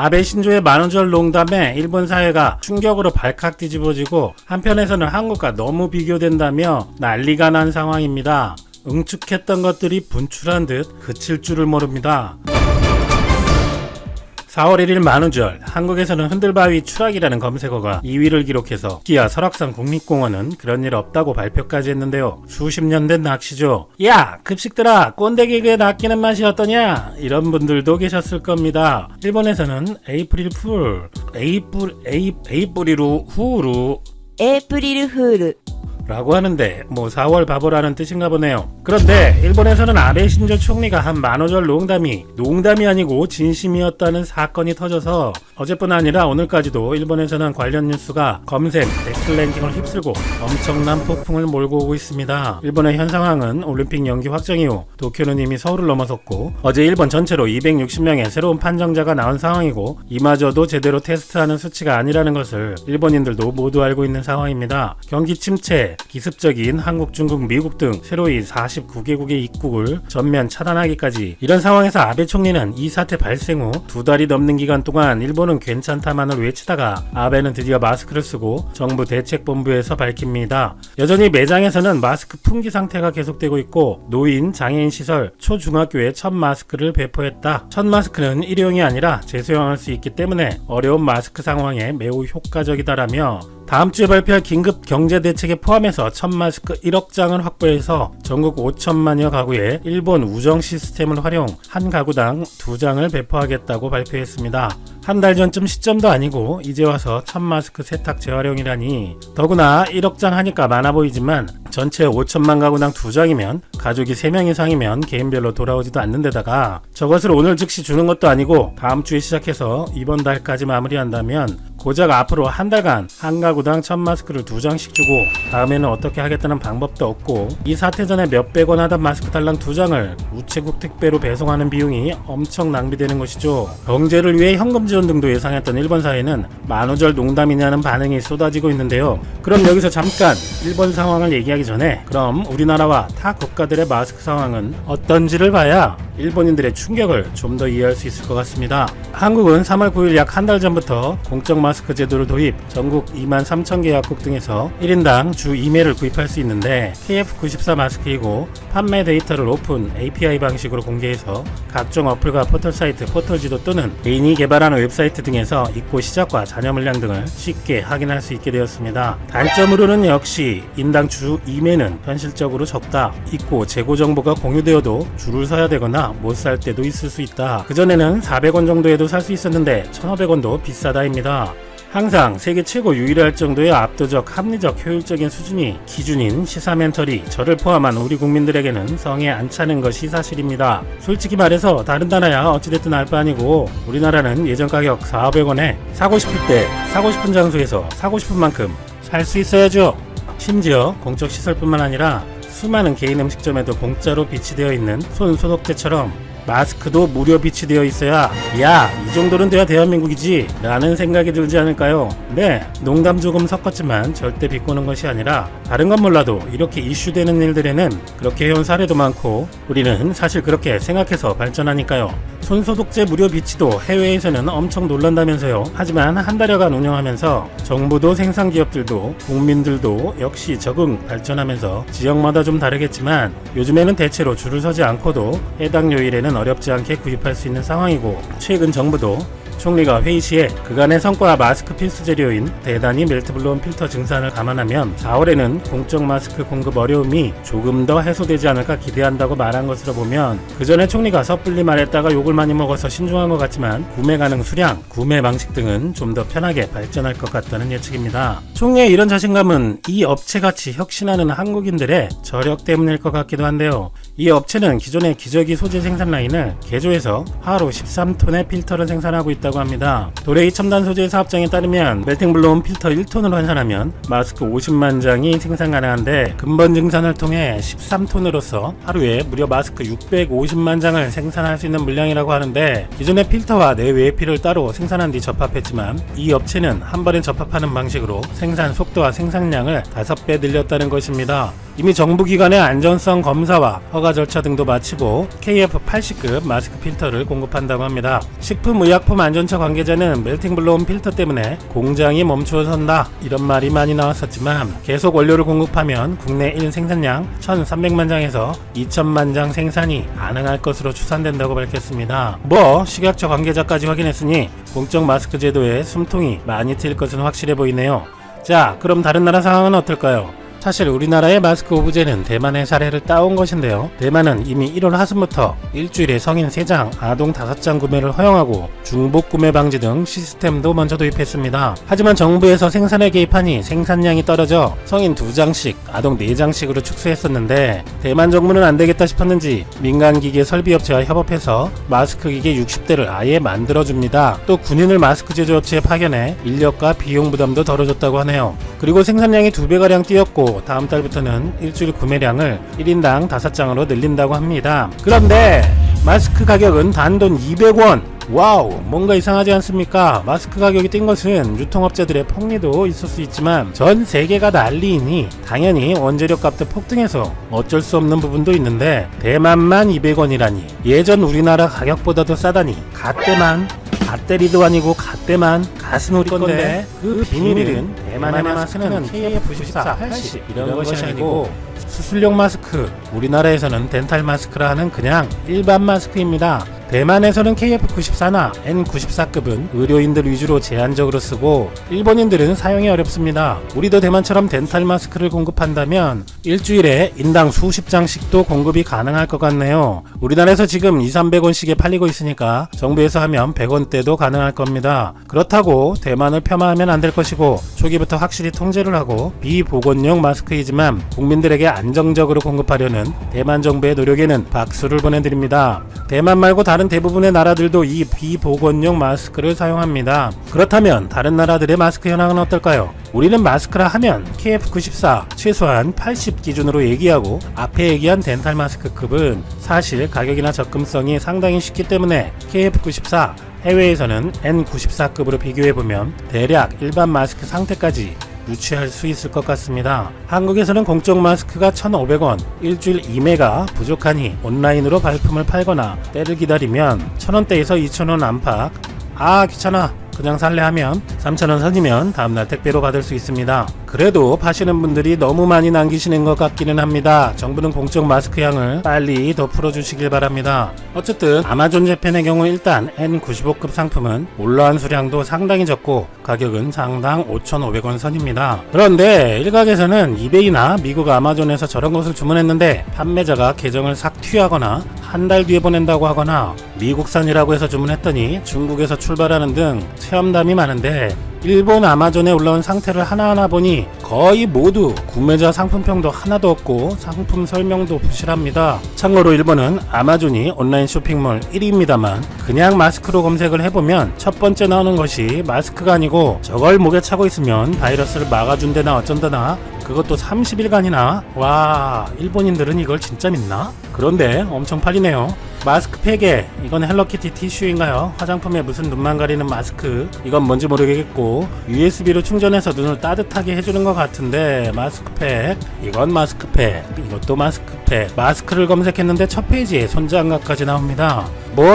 아베 신조의 만우절 농담에 일본 사회가 충격으로 발칵 뒤집어지고 한편에서는 한국과 너무 비교된다며 난리가 난 상황입니다. 응축했던 것들이 분출한 듯 그칠 줄을 모릅니다. 4월 1일 만우절, 한국에서는 흔들바위 추락이라는 검색어가 2위를 기록해서 기아 설악산 국립공원은 그런 일 없다고 발표까지 했는데요. 수십 년 된 낚시죠. 야, 급식들아, 꼰대 개그에 낚이는 맛이 어떠냐? 이런 분들도 계셨을 겁니다. 일본에서는 에이프릴 풀, 에이프리루 후루, 에이프릴 푸르 라고 하는데 4월 바보라는 뜻인가 보네요. 그런데 일본에서는 아베 신조 총리가 한 만우절 농담이 아니고 진심이었다는 사건이 터져서 어제뿐 아니라 오늘까지도 일본에서는 관련 뉴스가 검색, 댓글 랭킹을 휩쓸고 엄청난 폭풍을 몰고 오고 있습니다. 일본의 현 상황은 올림픽 연기 확정 이후 도쿄는 이미 서울을 넘어섰고 어제 일본 전체로 260명의 새로운 판정자가 나온 상황이고 이마저도 제대로 테스트하는 수치가 아니라는 것을 일본인들도 모두 알고 있는 상황입니다. 경기 침체, 기습적인 한국, 중국, 미국 등 새로이 49개국의 입국을 전면 차단하기까지 이런 상황에서 아베 총리는 이 사태 발생 후 2달이 넘는 기간 동안 일본은 괜찮다만을 외치다가 아베는 드디어 마스크를 쓰고 정부 대책본부에서 밝힙니다. 여전히 매장에서는 마스크 품귀 상태가 계속되고 있고 노인, 장애인 시설, 초중학교에 첫 마스크를 배포했다. 첫 마스크는 일회용이 아니라 재사용할 수 있기 때문에 어려운 마스크 상황에 매우 효과적이다라며 다음 주에 발표할 긴급 경제 대책에 포함해서 첫 마스크 1억 장을 확보해서 전국 5천만여 가구에 일본 우정 시스템을 활용 한 가구당 2장을 배포하겠다고 발표했습니다. 한 달 전쯤 시점도 아니고 이제 와서 첫 마스크 세탁 재활용이라니 더구나 1억 장 하니까 많아 보이지만 전체 5천만 가구당 2장이면 가족이 3명 이상이면 개인별로 돌아오지도 않는 데다가 저것을 오늘 즉시 주는 것도 아니고 다음 주에 시작해서 이번 달까지 마무리한다면 고작 앞으로 한 달간 한 가구당 첫 마스크를 2장씩 주고 다음에는 어떻게 하겠다는 방법도 없고 이 사태 전에 몇백 원 하던 마스크 달랑 2장을 우체국 택배로 배송하는 비용이 엄청 낭비되는 것이죠. 경제를 위해 현금 지원 등도 예상했던 일본 사회는 만우절 농담이냐는 반응이 쏟아지고 있는데요. 그럼 여기서 잠깐 일본 상황을 얘기하기 전에 그럼 우리나라와 타 국가들의 마스크 상황은 어떤지를 봐야 일본인들의 충격을 좀 더 이해할 수 있을 것 같습니다. 한국은 3월 9일 약 한 달 전부터 공적 마스크 제도를 도입, 전국 2만 3천 개 약국 등에서 1인당 주 2매를 구입할 수 있는데 KF94 마스크이고 판매 데이터를 오픈 API 방식으로 공개해서 각종 어플과 포털 사이트, 포털 지도 또는 개인이 개발한 웹사이트 등에서 입고 시작과 잔여 물량 등을 쉽게 확인할 수 있게 되었습니다. 단점으로는 역시 인당 주 2매는 현실적으로 적다. 입고 재고 정보가 공유되어도 줄을 서야 되거나 못 살 때도 있을 수 있다. 그전에는 400원 정도에도 살 수 있었는데 1,500원도 비싸다입니다. 항상 세계 최고 유일할 정도의 압도적 합리적 효율적인 수준이 기준인 시사멘터리 저를 포함한 우리 국민들에게는 성에 안 차는 것이 사실입니다. 솔직히 말해서 다른 나라야 어찌됐든 알 바 아니고 우리나라는 예전 가격 400원에 사고 싶을 때 사고 싶은 장소에서 사고 싶은 만큼 살 수 있어야죠. 심지어 공적 시설뿐만 아니라 수많은 개인 음식점에도 공짜로 비치되어 있는 손 소독제처럼 마스크도 무료 비치되어 있어야 이 정도는 돼야 대한민국이지 라는 생각이 들지 않을까요? 네, 농담 조금 섞었지만 절대 비꼬는 것이 아니라 다른 건 몰라도 이렇게 이슈되는 일들에는 그렇게 해온 사례도 많고 우리는 사실 그렇게 생각해서 발전하니까요. 손소독제 무료 비치도 해외에서는 엄청 놀란다면서요. 하지만 한 달여간 운영하면서 정부도 생산기업들도 국민들도 역시 적응 발전하면서 지역마다 좀 다르겠지만 요즘에는 대체로 줄을 서지 않고도 해당 요일에는 어렵지 않게 구입할 수 있는 상황이고 최근 정부도 총리가 회의 시에 그간의 성과 마스크 필수 재료인 대단히 멜트블로운 필터 증산을 감안하면 4월에는 공적 마스크 공급 어려움이 조금 더 해소되지 않을까 기대한다고 말한 것으로 보면 그전에 총리가 섣불리 말했다가 욕을 많이 먹어서 신중한 것 같지만 구매 가능 수량, 구매 방식 등은 좀 더 편하게 발전할 것 같다는 예측입니다. 총리의 이런 자신감은 이 업체같이 혁신하는 한국인들의 저력 때문일 것 같기도 한데요. 이 업체는 기존의 기저귀 소재 생산 라인을 개조해서 하루 13톤의 필터를 생산하고 있다고 합니다. 도레이 첨단 소재 사업장에 따르면 멜팅블로운 필터 1톤으로 환산하면 마스크 50만 장이 생산 가능한데 근본 증산을 통해 13톤으로서 하루에 무려 마스크 650만 장을 생산할 수 있는 물량이라고 하는데 기존의 필터와 내외의 필을 따로 생산한 뒤 접합했지만 이 업체는 한 번에 접합하는 방식으로 생산 속도와 생산량을 5배 늘렸다는 것입니다. 이미 정부기관의 안전성 검사와 허가 절차 등도 마치고 KF80급 마스크 필터를 공급한다고 합니다. 식품의약품안전처 관계자는 멜팅블로운 필터 때문에 공장이 멈추어선다 이런 말이 많이 나왔었지만 계속 원료를 공급하면 국내 1 생산량 1300만 장에서 2000만 장 생산이 가능할 것으로 추산된다고 밝혔습니다. 식약처 관계자까지 확인했으니 공적 마스크 제도에 숨통이 많이 트일 것은 확실해 보이네요. 자, 그럼 다른 나라 상황은 어떨까요? 사실 우리나라의 마스크 오브제는 대만의 사례를 따온 것인데요. 대만은 이미 1월 하순부터 일주일에 성인 3장, 아동 5장 구매를 허용하고 중복 구매 방지 등 시스템도 먼저 도입했습니다. 하지만 정부에서 생산에 개입하니 생산량이 떨어져 성인 2장씩, 아동 4장씩으로 축소했었는데 대만 정부는 안되겠다 싶었는지 민간기계 설비업체와 협업해서 마스크 기계 60대를 아예 만들어줍니다. 또 군인을 마스크 제조업체에 파견해 인력과 비용 부담도 덜어줬다고 하네요. 그리고 생산량이 2배가량 뛰었고 다음 달부터는 일주일 구매량을 1인당 5장으로 늘린다고 합니다. 그런데 마스크 가격은 단돈 200원. 와우, 뭔가 이상하지 않습니까? 마스크 가격이 뛴 것은 유통업체들의 폭리도 있을 수 있지만 전 세계가 난리이니 당연히 원재료 값도 폭등해서 어쩔 수 없는 부분도 있는데 대만만 200원이라니 예전 우리나라 가격보다도 싸다니 갓대리도 아니고 갓대만 갓은 우리 건데 그 비밀은 대만의 마스크는 KF94, 80 이런 것이 아니고 수술용 마스크, 우리나라에서는 덴탈 마스크라 하는 그냥 일반 마스크입니다. 대만에서는 KF94나 N94급은 의료인들 위주로 제한적으로 쓰고 일본인들은 사용이 어렵습니다. 우리도 대만처럼 덴탈 마스크를 공급한다면 일주일에 인당 수십 장씩도 공급이 가능할 것 같네요. 우리나라에서 지금 200~300원씩에 팔리고 있으니까 정부에서 하면 100원대도 가능할 겁니다. 그렇다고 대만을 폄하하면 안 될 것이고 초기부터 확실히 통제를 하고 비보건용 마스크이지만 국민들에게 안정적으로 공급하려는 대만 정부의 노력에는 박수를 보내드립니다. 대만 말고 다른 대부분의 나라들도 이 비보건용 마스크를 사용합니다. 그렇다면 다른 나라들의 마스크 현황은 어떨까요? 우리는 마스크라 하면 KF94 최소한 80 기준으로 얘기하고 앞에 얘기한 덴탈 마스크급은 사실 가격이나 접근성이 상당히 쉽기 때문에 KF94 해외에서는 N94급으로 비교해보면 대략 일반 마스크 상태까지 유치할 수 있을 것 같습니다. 한국에서는 공적 마스크가 1,500원, 일주일 이매가 부족하니 온라인으로 발품을 팔거나 때를 기다리면 1,000원대에서 2,000원 안팎, 귀찮아 그냥 살래 하면 3,000원 선이면 다음날 택배로 받을 수 있습니다. 그래도 파시는 분들이 너무 많이 남기시는 것 같기는 합니다. 정부는 공적 마스크 양을 빨리 더 풀어주시길 바랍니다. 어쨌든 아마존 재팬의 경우 일단 N95급 상품은 올라온 수량도 상당히 적고 가격은 장당 5,500원 선입니다. 그런데 일각에서는 이베이나 미국 아마존에서 저런 것을 주문했는데 판매자가 계정을 삭 튀하거나 한 달 뒤에 보낸다고 하거나 미국산이라고 해서 주문했더니 중국에서 출발하는 등 체험담이 많은데 일본 아마존에 올라온 상태를 하나하나 보니 거의 모두 구매자 상품평도 하나도 없고 상품 설명도 부실합니다. 참고로 일본은 아마존이 온라인 쇼핑몰 1위입니다만 그냥 마스크로 검색을 해보면 첫 번째 나오는 것이 마스크가 아니고 저걸 목에 차고 있으면 바이러스를 막아준대나 어쩐다나 그것도 30일간이나. 와, 일본인들은 이걸 진짜 믿나? 그런데 엄청 팔리네요. 마스크팩에 이건 헬로키티 티슈인가요? 화장품에 무슨 눈만 가리는 마스크, 이건 뭔지 모르겠고 USB로 충전해서 눈을 따뜻하게 해주는 것 같은데 마스크팩, 이건 마스크팩, 이것도 마스크팩. 마스크를 검색했는데 첫 페이지에 손장갑까지 나옵니다.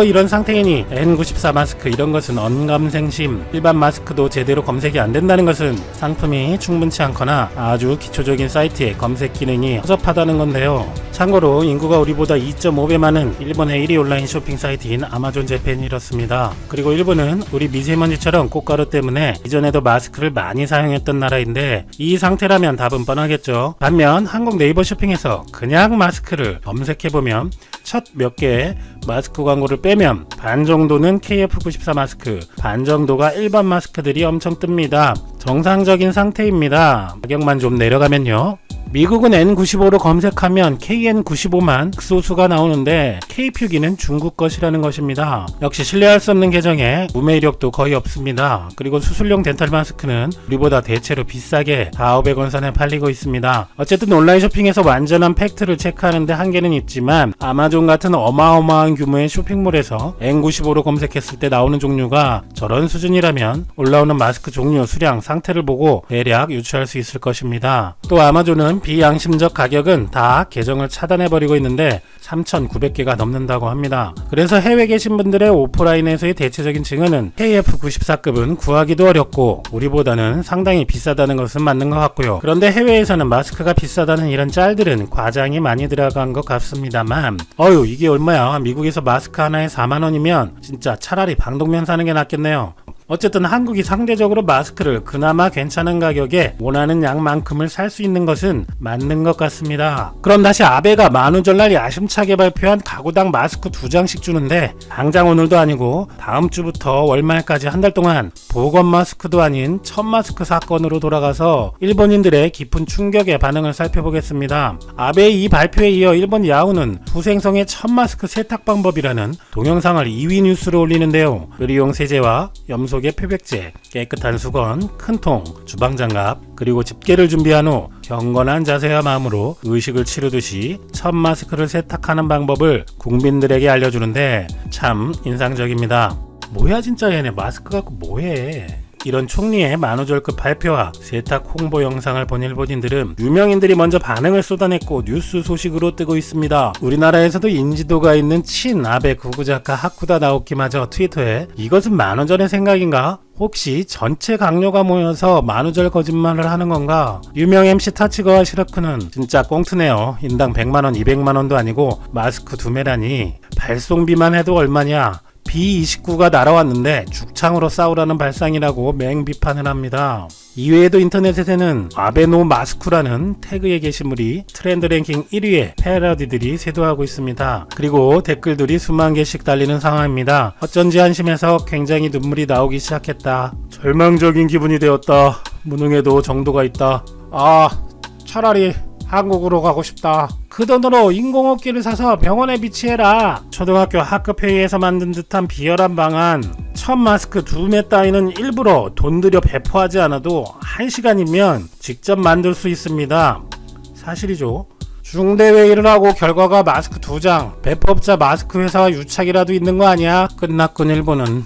이런 상태이니 N94 마스크 이런 것은 언감생심. 일반 마스크도 제대로 검색이 안 된다는 것은 상품이 충분치 않거나 아주 기초적인 사이트의 검색 기능이 허접하다는 건데요. 참고로 인구가 우리보다 2.5배 많은 일본의 1위 온라인 쇼핑 사이트인 아마존 재팬이 이렇습니다. 그리고 일본은 우리 미세먼지처럼 꽃가루 때문에 이전에도 마스크를 많이 사용했던 나라인데 이 상태라면 답은 뻔하겠죠. 반면 한국 네이버 쇼핑에서 그냥 마스크를 검색해보면 첫 몇 개의 마스크 광고를 빼면 반 정도는 KF94 마스크, 반 정도가 일반 마스크들이 엄청 뜹니다. 정상적인 상태입니다. 가격만 좀 내려가면요. 미국은 N95로 검색하면 KN95만 극소수가 나오는데 K표기는 중국 것이라는 것입니다. 역시 신뢰할 수 없는 계정에 구매 이력도 거의 없습니다. 그리고 수술용 덴탈 마스크는 우리보다 대체로 비싸게 400~500원 선에 팔리고 있습니다. 어쨌든 온라인 쇼핑에서 완전한 팩트를 체크하는데 한계는 있지만 아마존 같은 어마어마한 규모의 쇼핑몰에서 N95로 검색했을 때 나오는 종류가 저런 수준이라면 올라오는 마스크 종류, 수량, 상태를 보고 대략 유추할 수 있을 것입니다. 또 아마존은 비양심적 가격은 다 계정을 차단해버리고 있는데 3,900개가 넘는다고 합니다. 그래서 해외 계신 분들의 오프라인에서의 대체적인 증언은 KF94급은 구하기도 어렵고 우리보다는 상당히 비싸다는 것은 맞는 것 같고요. 그런데 해외에서는 마스크가 비싸다는 이런 짤들은 과장이 많이 들어간 것 같습니다만 이게 얼마야? 미국에서 마스크 하나에 4만원이면 진짜 차라리 방독면 사는 게 낫겠네요. 어쨌든 한국이 상대적으로 마스크를 그나마 괜찮은 가격에 원하는 양만큼을 살 수 있는 것은 맞는 것 같습니다. 그럼 다시 아베가 만우절날 야심차게 발표한 가구당 마스크 2장씩 주는데 당장 오늘도 아니고 다음 주부터 월말까지 한 달 동안 보건 마스크도 아닌 천 마스크 사건으로 돌아가서 일본인들의 깊은 충격의 반응을 살펴보겠습니다. 아베의 이 발표에 이어 일본 야후는 후생성의 천 마스크 세탁 방법이라는 동영상을 2위 뉴스로 올리는데요. 의료용 세제와 염소계 표백제, 깨끗한 수건, 큰통, 주방장갑, 그리고 집게를 준비한 후 경건한 자세와 마음으로 의식을 치르듯이 천 마스크를 세탁하는 방법을 국민들에게 알려주는데 참 인상적입니다. 뭐야 진짜 얘네 마스크 갖고 뭐해. 이런 총리의 만우절급 발표와 세탁 홍보 영상을 본 일본인들은 유명인들이 먼저 반응을 쏟아냈고 뉴스 소식으로 뜨고 있습니다. 우리나라에서도 인지도가 있는 친 아베 구구작가 하쿠다 나오키마저 트위터에 이것은 만우절의 생각인가? 혹시 전체 강요가 모여서 만우절 거짓말을 하는 건가? 유명 MC 타치거와 시라쿠는 진짜 꽁트네요. 인당 100만원 200만원도 아니고 마스크 2매라니 발송비만 해도 얼마냐? B29가 날아왔는데 죽창으로 싸우라는 발상이라고 맹비판을 합니다. 이외에도 인터넷에서는 아베노 마스쿠라는 태그의 게시물이 트렌드 랭킹 1위에 패러디들이 쇄도하고 있습니다. 그리고 댓글들이 수만 개씩 달리는 상황입니다. 어쩐지 한심해서 굉장히 눈물이 나오기 시작했다. 절망적인 기분이 되었다. 무능해도 정도가 있다. 차라리 한국으로 가고 싶다. 그 돈으로 인공호흡기를 사서 병원에 비치해라. 초등학교 학급 회의에서 만든 듯한 비열한 방안. 천 마스크 2매 따위는 일부러 돈 들여 배포하지 않아도 1시간이면 직접 만들 수 있습니다. 사실이죠. 중대 회의를 하고 결과가 마스크 2장. 배포업자 마스크 회사와 유착이라도 있는 거 아니야? 끝났군 일본은.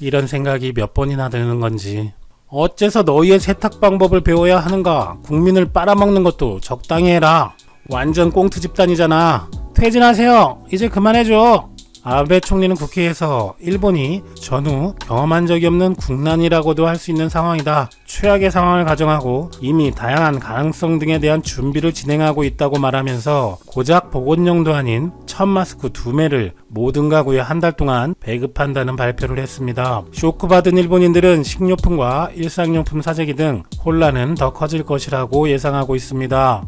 이런 생각이 몇 번이나 드는 건지. 어째서 너희의 세탁 방법을 배워야 하는가? 국민을 빨아먹는 것도 적당히 해라. 완전 꽁트 집단이잖아. 퇴진하세요. 이제 그만해줘. 아베 총리는 국회에서 일본이 전후 경험한 적이 없는 국난이라고도 할 수 있는 상황이다. 최악의 상황을 가정하고 이미 다양한 가능성 등에 대한 준비를 진행하고 있다고 말하면서 고작 보건용도 아닌 천 마스크 2매를 모든 가구에 한 달 동안 배급한다는 발표를 했습니다. 쇼크받은 일본인들은 식료품과 일상용품 사재기 등 혼란은 더 커질 것이라고 예상하고 있습니다.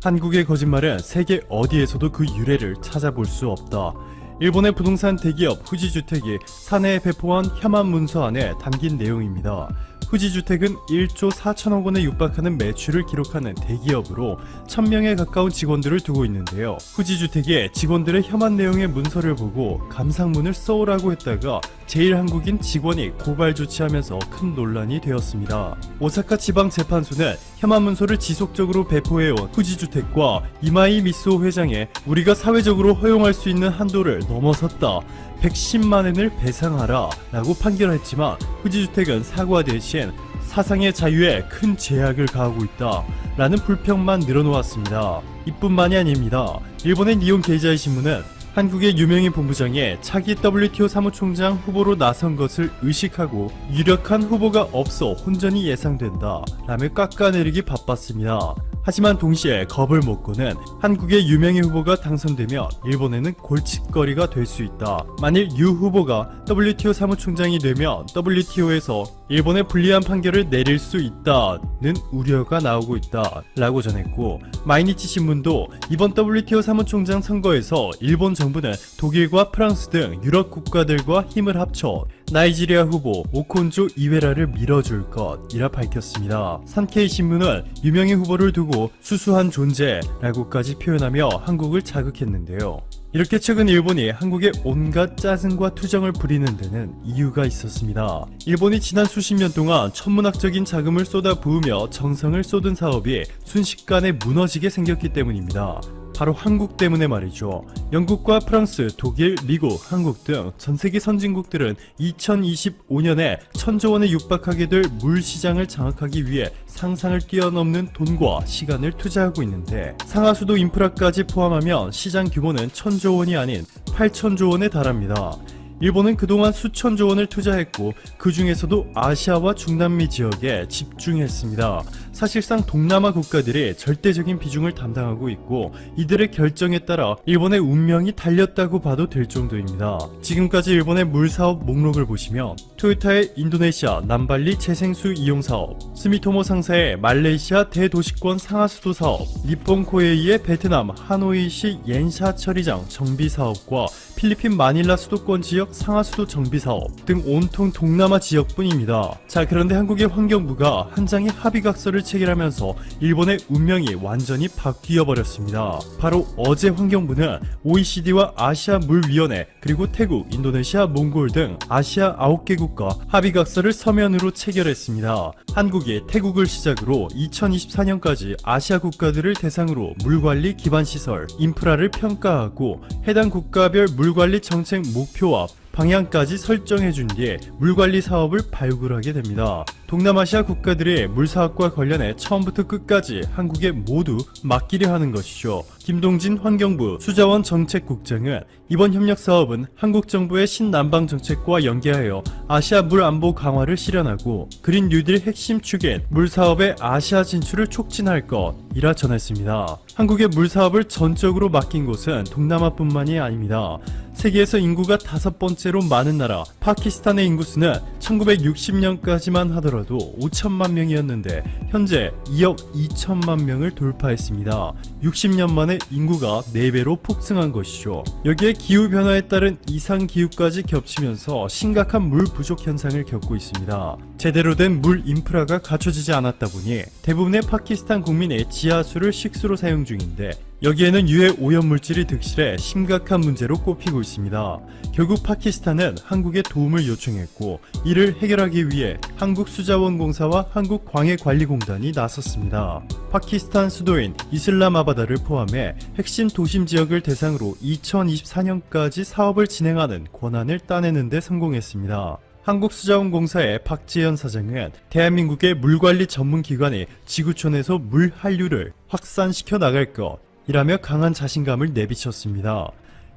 한국의 거짓말은 세계 어디에서도 그 유래를 찾아볼 수 없다. 일본의 부동산 대기업 후지주택이 사내에 배포한 혐한 문서 안에 담긴 내용입니다. 후지주택은 1조 4천억 원에 육박하는 매출을 기록하는 대기업으로 1000명에 가까운 직원들을 두고 있는데요. 후지주택이 직원들의 혐한 내용의 문서를 보고 감상문을 써오라고 했다가 제일한국인 직원이 고발 조치하면서 큰 논란이 되었습니다. 오사카 지방재판소는 혐한 문서를 지속적으로 배포해온 후지주택과 이마이 미스오 회장의 우리가 사회적으로 허용할 수 있는 한도를 넘어섰다. 110만엔을 배상하라 라고 판결했지만 후지주택은 사과 대신 사상의 자유에 큰 제약을 가하고 있다 라는 불평만 늘어놓았습니다. 이뿐만이 아닙니다. 일본의 니혼 게이자이 신문은 한국의 유명인 본부장에 차기 WTO 사무총장 후보로 나선 것을 의식하고 유력한 후보가 없어 혼전이 예상된다 라며 깎아내리기 바빴습니다. 하지만 동시에 겁을 먹고는 한국의 유명인 후보가 당선되면 일본에는 골칫거리가 될 수 있다. 만일 유 후보가 WTO 사무총장이 되면 WTO에서 일본에 불리한 판결을 내릴 수 있다는 우려가 나오고 있다 라고 전했고, 마이니치 신문도 이번 WTO 사무총장 선거에서 일본 정부는 독일과 프랑스 등 유럽 국가들과 힘을 합쳐 나이지리아 후보 오콘조 이웨라를 밀어줄 것이라 밝혔습니다. 산케이 신문은 유명인 후보를 두고 수수한 존재라고까지 표현하며 한국을 자극했는데요. 이렇게 최근 일본이 한국에 온갖 짜증과 투정을 부리는 데는 이유가 있었습니다. 일본이 지난 수십 년 동안 천문학적인 자금을 쏟아부으며 정성을 쏟은 사업이 순식간에 무너지게 생겼기 때문입니다. 바로 한국 때문에 말이죠. 영국과 프랑스, 독일, 미국, 한국 등 전세계 선진국들은 2025년에 1000조 원에 육박하게 될 물 시장을 장악하기 위해 상상을 뛰어넘는 돈과 시간을 투자하고 있는데, 상하수도 인프라까지 포함하면 시장 규모는 1000조 원이 아닌 8000조 원에 달합니다. 일본은 그동안 수천조 원을 투자했고 그 중에서도 아시아와 중남미 지역에 집중했습니다. 사실상 동남아 국가들이 절대적인 비중을 담당하고 있고 이들의 결정에 따라 일본의 운명이 달렸다고 봐도 될 정도입니다. 지금까지 일본의 물사업 목록을 보시면 토요타의 인도네시아 남발리 재생수 이용 사업, 스미토모 상사의 말레이시아 대도시권 상하수도 사업, 니폰코에이의 베트남 하노이시 옌샤 처리장 정비 사업과 필리핀 마닐라 수도권 지역 상하수도 정비 사업 등 온통 동남아 지역뿐입니다. 자, 그런데 한국의 환경부가 한 장의 합의각서를 체결하면서 일본의 운명이 완전히 바뀌어 버렸습니다. 바로 어제 환경부는 OECD와 아시아 물위원회 그리고 태국, 인도네시아, 몽골 등 아시아 9개국과 합의각서를 서면으로 체결했습니다. 한국이 태국을 시작으로 2024년까지 아시아 국가들을 대상으로 물관리 기반시설, 인프라를 평가하고 해당 국가별 물관리 정책 목표와 방향까지 설정해준 뒤에 물관리 사업을 발굴하게 됩니다. 동남아시아 국가들의 물사업과 관련해 처음부터 끝까지 한국에 모두 맡기려 하는 것이죠. 김동진 환경부 수자원 정책국장은 이번 협력 사업은 한국 정부의 신남방 정책과 연계하여 아시아 물 안보 강화를 실현하고 그린 뉴딜 핵심 축인 물사업의 아시아 진출을 촉진할 것이라 전했습니다. 한국의 물사업을 전적으로 맡긴 곳은 동남아뿐만이 아닙니다. 세계에서 인구가 5번째로 많은 나라 파키스탄의 인구수는 1960년까지만 하더라도 5천만 명이었는데 현재 2억 2천만 명을 돌파했습니다. 60년 만에 인구가 4배로 폭증한 것이죠. 여기에 기후변화에 따른 이상기후까지 겹치면서 심각한 물 부족 현상을 겪고 있습니다. 제대로 된 물 인프라가 갖춰지지 않았다 보니 대부분의 파키스탄 국민이 지하수를 식수로 사용 중인데 여기에는 유해 오염물질이 득실해 심각한 문제로 꼽히고 있습니다. 결국 파키스탄은 한국에 도움을 요청했고 이를 해결하기 위해 한국수자원공사와 한국광해관리공단이 나섰습니다. 파키스탄 수도인 이슬람아바다를 포함해 핵심 도심 지역을 대상으로 2024년까지 사업을 진행하는 권한을 따내는 데 성공했습니다. 한국수자원공사의 박재현 사장은 대한민국의 물관리 전문기관이 지구촌에서 물 한류를 확산시켜 나갈 것이라며 강한 자신감을 내비쳤습니다.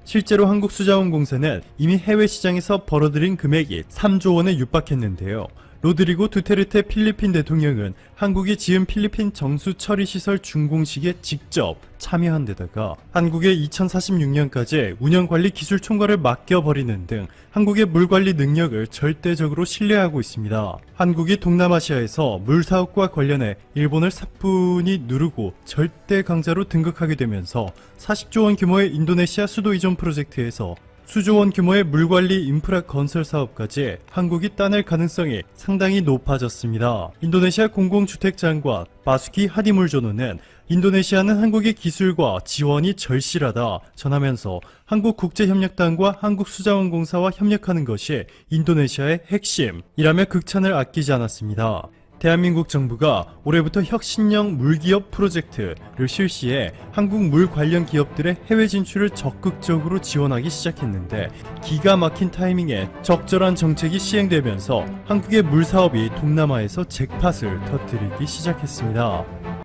실제로 한국수자원공사는 이미 해외 시장에서 벌어들인 금액이 3조 원에 육박했는데요. 로드리고 두테르테 필리핀 대통령은 한국이 지은 필리핀 정수 처리 시설 준공식에 직접 참여한 데다가 한국의 2046년까지 운영관리 기술 총괄을 맡겨버리는 등 한국의 물관리 능력을 절대적으로 신뢰하고 있습니다. 한국이 동남아시아에서 물사업과 관련해 일본을 사뿐히 누르고 절대 강자로 등극하게 되면서 40조 원 규모의 인도네시아 수도 이전 프로젝트에서 수조 원 규모의 물관리 인프라 건설 사업까지 한국이 따낼 가능성이 상당히 높아졌습니다. 인도네시아 공공주택장관 마수키 하디물조노는 인도네시아는 한국의 기술과 지원이 절실하다 전하면서 한국국제협력단과 한국수자원공사와 협력하는 것이 인도네시아의 핵심이라며 극찬을 아끼지 않았습니다. 대한민국 정부가 올해부터 혁신형 물기업 프로젝트를 실시해 한국 물 관련 기업들의 해외 진출을 적극적으로 지원하기 시작했는데 기가 막힌 타이밍에 적절한 정책이 시행되면서 한국의 물 사업이 동남아에서 잭팟을 터뜨리기 시작했습니다.